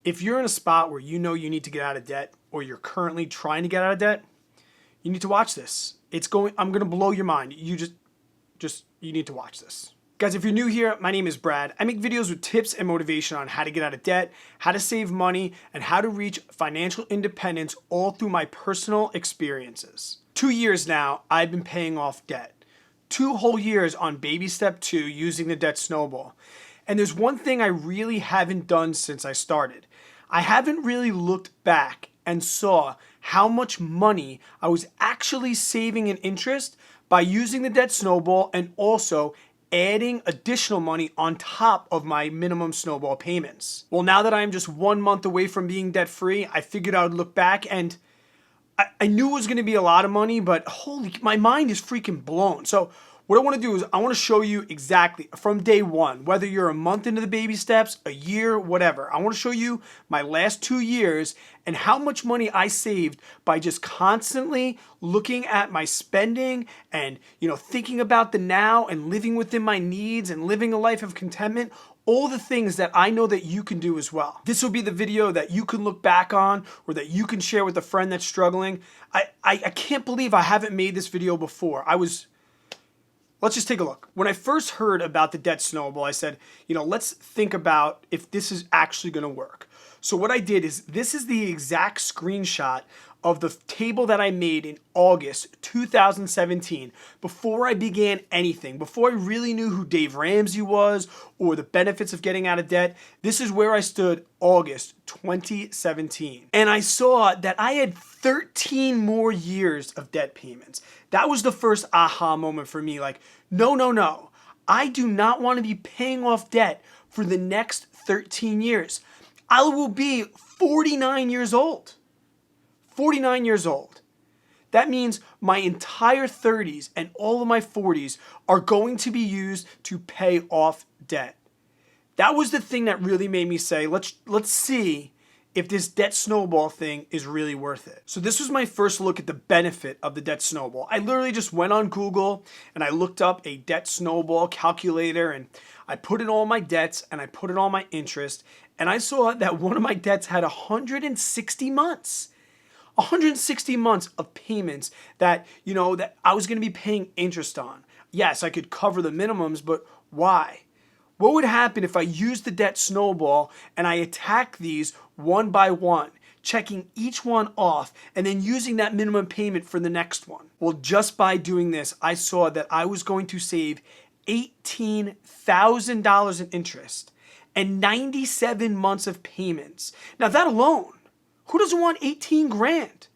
If you're in a spot where you know you need to get out of debt, or you're currently trying to get out of debt, you need to watch this. I'm going to blow your mind. You need to watch this. Guys, if you're new here, my name is Brad. I make videos with tips and motivation on how to get out of debt, how to save money, and how to reach financial independence, all through my personal experiences. 2 years now, I've been paying off debt. 2 whole years on baby step 2 using the debt snowball. And there's one thing I really haven't done since I started. I haven't really looked back and saw how much money I was actually saving in interest by using the debt snowball, and also adding additional money on top of my minimum snowball payments. Well, now that I'm just 1 month away from being debt free, I figured I would look back, and I knew it was going to be a lot of money, but my mind is freaking blown. So what I want to do is I want to show you exactly from day one, whether you're a month into the baby steps, a year, whatever. I want to show you my last 2 years and how much money I saved by just constantly looking at my spending and, thinking about the now and living within my needs and living a life of contentment. All the things that I know that you can do as well. This will be the video that you can look back on, or that you can share with a friend that's struggling. I can't believe I haven't made this video before. Let's just take a look. When I first heard about the debt snowball, I said, let's think about if this is actually going to work. So what I did is, this is the exact screenshot of the table that I made in August 2017, before I began anything, before I really knew who Dave Ramsey was or the benefits of getting out of debt. This is where I stood August 2017. And I saw that I had 13 more years of debt payments. That was the first aha moment for me. Like, no. I do not want to be paying off debt for the next 13 years. I will be 49 years old. 49 years old. That means my entire 30s and all of my 40s are going to be used to pay off debt. That was the thing that really made me say, let's see if this debt snowball thing is really worth it. So this was my first look at the benefit of the debt snowball. I literally just went on Google and I looked up a debt snowball calculator, and I put in all my debts and I put in all my interest, and I saw that one of my debts had 160 months. 160 months of payments that I was going to be paying interest on. Yes, I could cover the minimums, but why? What would happen if I used the debt snowball and I attacked these one by one, checking each one off and then using that minimum payment for the next one? Well, just by doing this, I saw that I was going to save $18,000 in interest and 97 months of payments. Now that alone, who doesn't want 18 grand?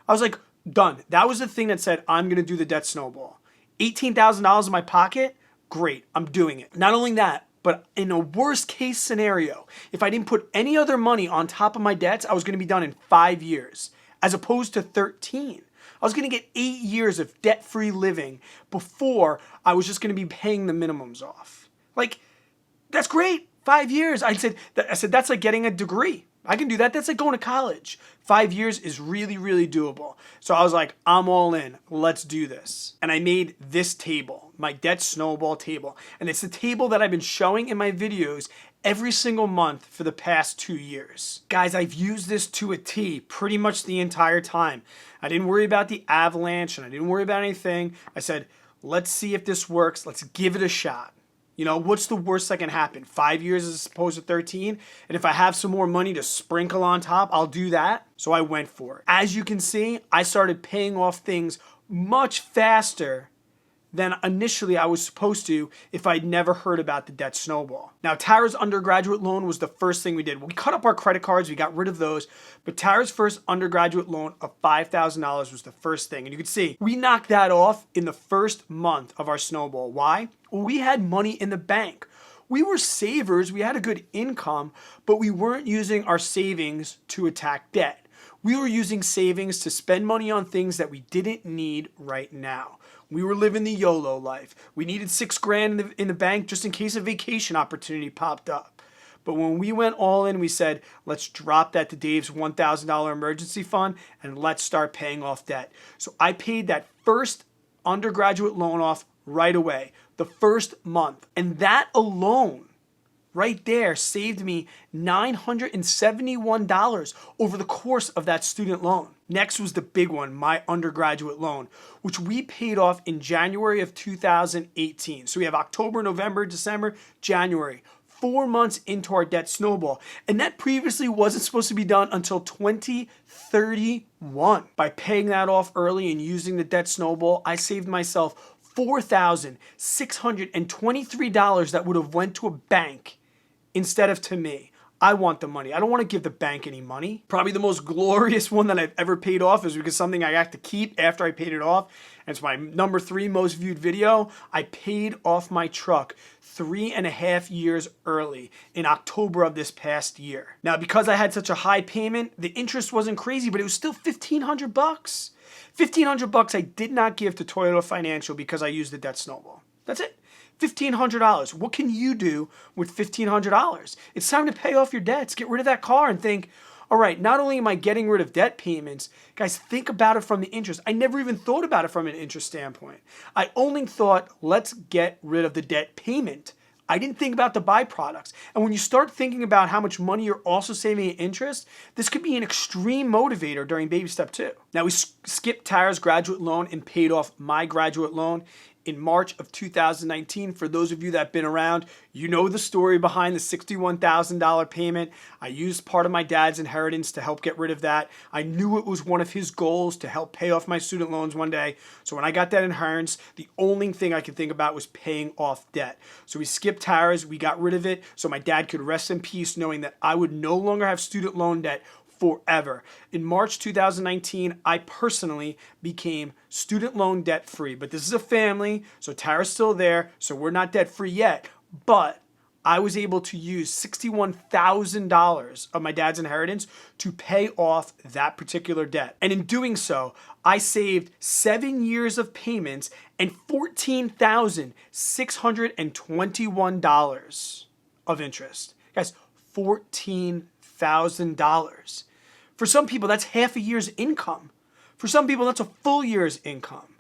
I was like, done. That was the thing that said, I'm going to do the debt snowball. $18,000 in my pocket? Great, I'm doing it. Not only that, but in a worst case scenario, if I didn't put any other money on top of my debts, I was going to be done in 5 years, as opposed to 13. I was going to get 8 years of debt-free living before I was just going to be paying the minimums off. Like, that's great. 5 years. I said that's like getting a degree. I can do that. That's like going to college. 5 years is really, really doable. So I was like, I'm all in. Let's do this. And I made this table, my debt snowball table. And it's the table that I've been showing in my videos every single month for the past 2 years. Guys, I've used this to a T pretty much the entire time. I didn't worry about the avalanche and I didn't worry about anything. I said, let's see if this works. Let's give it a shot. What's the worst that can happen? 5 years as opposed to 13? And if I have some more money to sprinkle on top, I'll do that. So I went for it. As you can see, I started paying off things much faster than initially I was supposed to if I'd never heard about the debt snowball. Now, Tara's undergraduate loan was the first thing we did. We cut up our credit cards, we got rid of those, but Tara's first undergraduate loan of $5,000 was the first thing. And you can see, we knocked that off in the first month of our snowball. Why? Well, we had money in the bank. We were savers, we had a good income, but we weren't using our savings to attack debt. We were using savings to spend money on things that we didn't need right now. We were living the YOLO life. We needed $6 grand in the bank just in case a vacation opportunity popped up. But when we went all in, we said, let's drop that to Dave's $1,000 emergency fund and let's start paying off debt. So I paid that first undergraduate loan off right away, the first month. And that alone right there saved me $971 over the course of that student loan. Next was the big one, my undergraduate loan, which we paid off in January of 2018. So we have October, November, December, January. 4 months into our debt snowball. And that previously wasn't supposed to be done until 2031. By paying that off early and using the debt snowball, I saved myself $4,623 that would have went to a bank instead of to me. I want the money. I don't want to give the bank any money. Probably the most glorious one that I've ever paid off is because something I have to keep after I paid it off. And it's my number 3 most viewed video. I paid off my truck 3.5 years early in October of this past year. Now, because I had such a high payment, the interest wasn't crazy, but it was still $1,500. $1,500 I did not give to Toyota Financial because I used the debt snowball. That's it. $1,500. What can you do with $1,500? It's time to pay off your debts. Get rid of that car and think, all right, not only am I getting rid of debt payments, guys, think about it from the interest. I never even thought about it from an interest standpoint. I only thought, let's get rid of the debt payment. I didn't think about the byproducts. And when you start thinking about how much money you're also saving in interest, this could be an extreme motivator during baby step 2. Now, we skipped Tara's graduate loan and paid off my graduate loan in March of 2019. For those of you that have been around, you know the story behind the $61,000 payment. I used part of my dad's inheritance to help get rid of that. I knew it was one of his goals to help pay off my student loans one day. So when I got that inheritance, the only thing I could think about was paying off debt. So we skipped Tara's, we got rid of it so my dad could rest in peace knowing that I would no longer have student loan debt forever. In March 2019, I personally became student loan debt free. But this is a family, so Tara's still there, so we're not debt free yet. But I was able to use $61,000 of my dad's inheritance to pay off that particular debt. And in doing so, I saved 7 years of payments and $14,621 of interest. Guys, $14,000. For some people, that's half a year's income. For some people, that's a full year's income.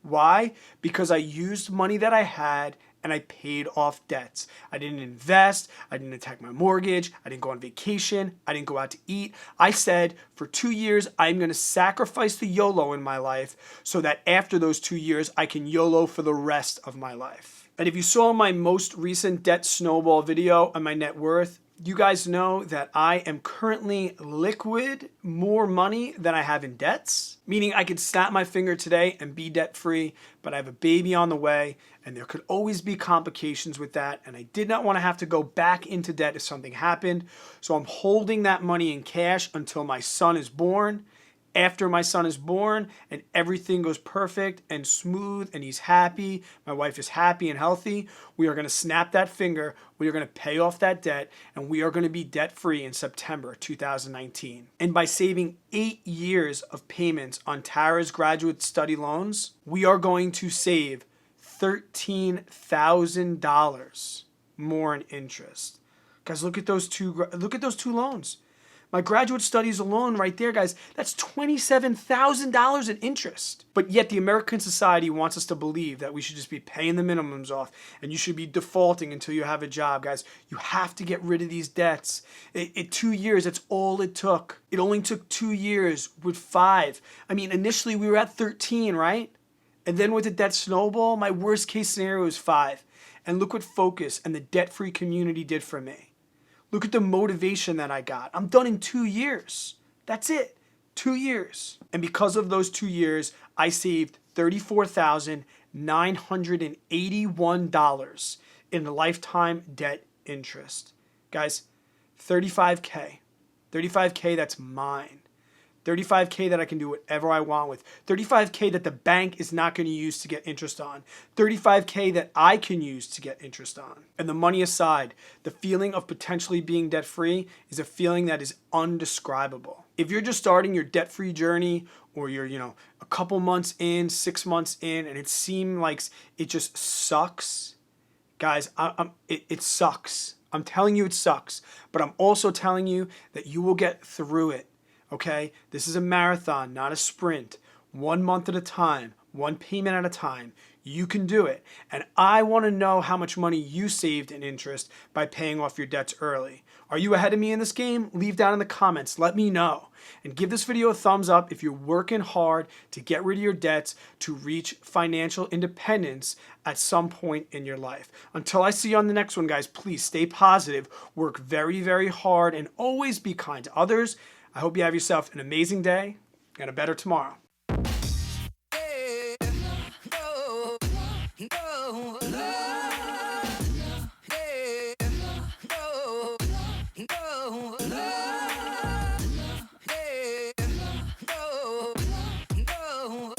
Why? Because I used money that I had and I paid off debts. I didn't invest. I didn't attack my mortgage. I didn't go on vacation. I didn't go out to eat. I said, for 2 years, I'm going to sacrifice the YOLO in my life so that after those 2 years, I can YOLO for the rest of my life. And if you saw my most recent debt snowball video on my net worth, you guys know that I am currently liquid more money than I have in debts, meaning I could snap my finger today and be debt free, but I have a baby on the way and there could always be complications with that. And I did not want to have to go back into debt if something happened. So I'm holding that money in cash until my son is born. After my son is born and everything goes perfect and smooth and he's happy, my wife is happy and healthy, we are going to snap that finger, we are going to pay off that debt, and we are going to be debt-free in September 2019. And by saving 8 years of payments on Tara's graduate study loans, we are going to save $13,000 more in interest. Guys, look at those two loans. My graduate studies alone right there, guys, that's $27,000 in interest. But yet the American society wants us to believe that we should just be paying the minimums off and you should be defaulting until you have a job. Guys, you have to get rid of these debts. 2 years, that's all it took. It only took 2 years with 5. I mean, initially we were at 13, right? And then with the debt snowball, my worst case scenario was 5. And look what Focus and the debt-free community did for me. Look at the motivation that I got. I'm done in 2 years. That's it. 2 years. And because of those 2 years, I saved $34,981 in lifetime debt interest. Guys, $35K. $35K, that's mine. $35K that I can do whatever I want with. $35K that the bank is not going to use to get interest on. $35K that I can use to get interest on. And the money aside, the feeling of potentially being debt-free is a feeling that is undescribable. If you're just starting your debt-free journey or you're, a couple months in, 6 months in, and it seems like it just sucks, guys, it sucks. I'm telling you it sucks. But I'm also telling you that you will get through it. Okay, this is a marathon, not a sprint. 1 month at a time, one payment at a time. You can do it. And I want to know how much money you saved in interest by paying off your debts early. Are you ahead of me in this game? Leave down in the comments. Let me know. And give this video a thumbs up if you're working hard to get rid of your debts to reach financial independence at some point in your life. Until I see you on the next one, guys, please stay positive, work very, very hard, and always be kind to others. I hope you have yourself an amazing day and a better tomorrow.